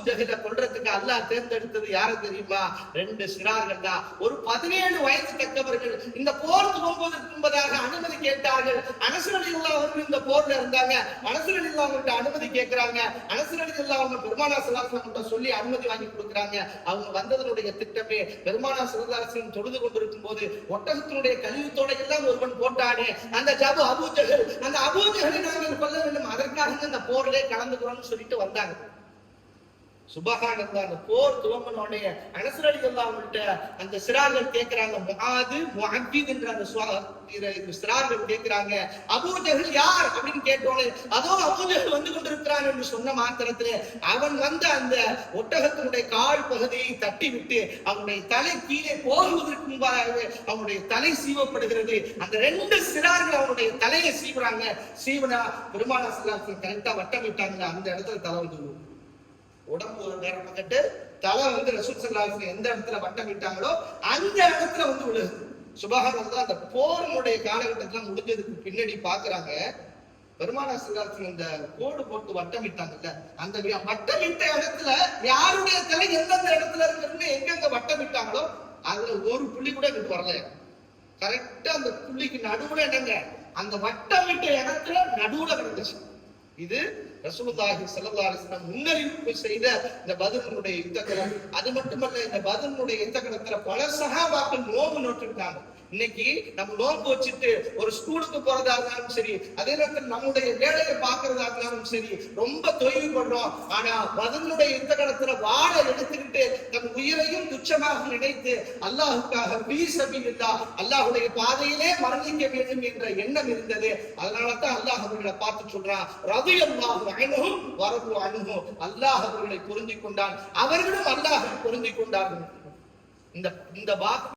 ஜஹல கொல்றதுக்கு அல்லாஹ் தேர்ந்தெடுத்தது யாரு தெரியுமா? 2 சிறார்கள் தான். ஒரு 17 வயது தக்கவர்கள் இந்த போர் துவங்குவதற்கு முன்பதாக அனுமதி கேட்டார்கள். அனஸ் ரலியல்லாஹு அவர்கள் இந்த போர்ல இருந்தாங்க. அனஸ் ரலியல்லாஹு அவங்கள்ட்ட அனுமதி கேட்கிறாங்க. அனஸ் ரலியல்லாஹு அவங்க பெருமானார் ஸல்லல்லாஹு அலைஹி வஸல்லம் சொல்லி அனுமதி வாங்கி கொடுக்குறாங்க. அவங்க வந்ததனுடைய திட்டமே பெருமானார் ஸல்லல்லாஹு அலைஹி வஸல்லம் தொழுது கொண்டிருக்கும் போது ஒட்டகத்தினுடைய கழிவுத்தோட எல்லாம் ஒருவன் போட்டானே, அந்த அபூ ஜஹல், அந்த அபூ ஜஹலை நாங்கள் கொல்ல வேண்டும், அதற்காக இந்த போரிலே கலந்துக்கிறோம்னு சொல்லிட்டு வந்தாங்க. சுபஹானல்லாஹ். அந்த போர் துவங்கினோடைய அனஸ் ரலியல்லாஹு அவங்கள்ட்ட அந்த சிறார்கள் கேட்கிறாங்க, முஆது முஅப்பித் என்ற அந்த சிறார்கள் கேட்கிறாங்க, அபூ ஜஹல் யார் அப்படின்னு கேட்டோனே, அதோ அபூ ஜஹல் வந்து கொண்டிருக்கிறான் என்று சொன்ன மாத்திரத்திலே அவன் வந்து அந்த ஒட்டகத்தினுடைய கால் பகுதியை தட்டி விட்டு அவனுடைய தலை கீழே போகுவதற்கு முன்பாகவே அவனுடைய தலை சீவப்படுகிறது. அந்த 2 சிறார்கள் அவனுடைய தலையை சீவுறாங்க. சீவனா பெருமானார் ஸல்லல்லாஹு அலைஹி வஸல்லம் கரெக்டா வட்டம் விட்டாங்க. அந்த இடத்துல தலை வந்து உடம்பு ஒரு நேரம் பக்கத்து தலை வந்து ரசூல் ஸல்லல்லாஹு அலைஹி வஸல்லம் எந்த இடத்துல வட்டம் விட்டாங்களோ அந்த இடத்துல வந்து விழுது. சுபஹானல்லாஹ். அந்த போருடைய காலகட்டத்துல முடிஞ்சதுக்கு பின்னாடி பாக்குறாங்க, பெருமானார் ஸல்லல்லாஹு அலைஹி வஸல்லம் இந்த கோடு போட்டு வட்டம் விட்டாங்கல்ல, அந்த வட்டம் விட்ட இடத்துல யாருடைய தலை எந்தெந்த இடத்துல இருக்குன்னு எங்கெங்க வட்டம் விட்டாங்களோ அதுல ஒரு புள்ளி கூட இங்கிட்டு வரல. கரெக்டா அந்த புள்ளிக்கு நடுவுல என்னங்க அந்த வட்டம் விட்ட இடத்துல நடுவுல கிடந்துச்சு. இது ரசூலுல்லாஹி ஸல்லல்லாஹு அலைஹி வஸல்லம் முன்னறிவிப்பு செய்த இந்த பத்ருடைய யுத்தகலம். அது மட்டுமல்ல, இந்த பத்ருடைய யுத்தகலத்துல பல சஹாபாக்கள் நோன்பு நோட்டிருக்காங்க. இன்னைக்கு நம்ம நோன்பு வச்சுட்டு ஒரு ஸ்கூலுக்கு போறதா இருந்தாலும் சரி, அதே நேரத்தில் நம்முடைய வேலையை பார்க்கறதா இருந்தாலும் சரி, ரொம்ப தொய்வுபடுறோம். ஆனா பத்ருடைய யுத்தகலத்துல வாழை எடுத்துக்கிட்டு தன் உயிரையும் துச்சமாக நினைத்து அல்லாஹுக்காக ஃபீ சபீலில்லாஹ், அல்லாஹ்வுடைய பாதையிலே மரணிக்க வேண்டும் என்ற எண்ணம் இருந்தது. அதனாலதான் அல்லாஹ் அவர்களை பார்த்து சொல்றான், ரலியல்லாஹு அன்ஹும் வரது அன்ஹு, அல்லாஹ் அவர்களை பொருந்திக் கொண்டான், அவர்களும் அல்லாஹ்வை பொருந்திக் கொண்டார்கள். இந்த